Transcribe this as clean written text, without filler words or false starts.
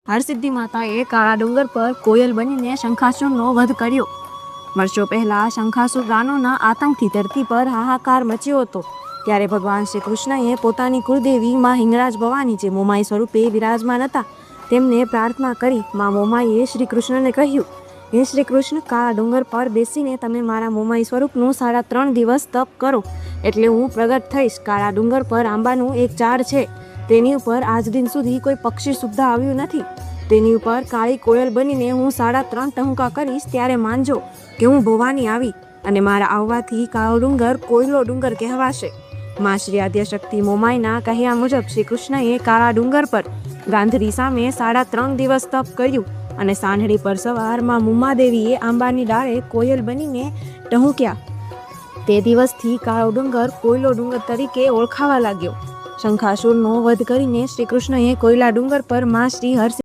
હરસિદ્ધિ માતાએ કાળા ડુંગર પર કોયલ બનીને શંખાસુરનો વધ કર્યો। વર્ષો પહેલા શંખાસુર દાનવના આતંકથી ધરતી પર હાહાકાર મચ્યો હતો। ત્યારે ભગવાન શ્રી કૃષ્ણએ પોતાની કુળદેવી માં હિંગળાજ ભવાની જે મોમાઈ સ્વરૂપે વિરાજમાન હતા તેમને પ્રાર્થના કરી। માં મોમાઈએ શ્રી કૃષ્ણને કહ્યું, હે શ્રી કૃષ્ણ, કાળા ડુંગર પર બેસીને તમે મારા મોમાઈ સ્વરૂપનું 3.5 દિવસ તપ કરો એટલે હું પ્રગટ થઈશ। કાળા ડુંગર પર આંબાનું એક ઝાડ છે, તેની ઉપર આજ દિન સુધી કોઈ પક્ષી સુદ્ધા આવ્યું નથી। તેની ઉપર કાળી કોયલ બનીને હું 3.5 ટહુકા કરીશ, ત્યારે માનજો કે હું ભવાની આવી અને મારા આવવાથી કાળો ડુંગર કોયલો ડુંગર કહેવાશે। માં શ્રી આદ્યશક્તિ મોમાઈના કહ્યા મુજબ શ્રી કૃષ્ણએ કાળા ડુંગર પર ગાંધરી સામે 3.5 દિવસ તપ કર્યું અને સાંઢળી પર સવારમાં મુમાદેવીએ આંબાની ડાળે કોયલ બનીને ટહુક્યા। તે દિવસથી કાળો ડુંગર કોયલો ડુંગર તરીકે ઓળખાવા લાગ્યો। શંખાસુરનો વધ કરીને શ્રી કૃષ્ણએ કોયલા ડુંગર પર માં શ્રી હરસિદ્ધિ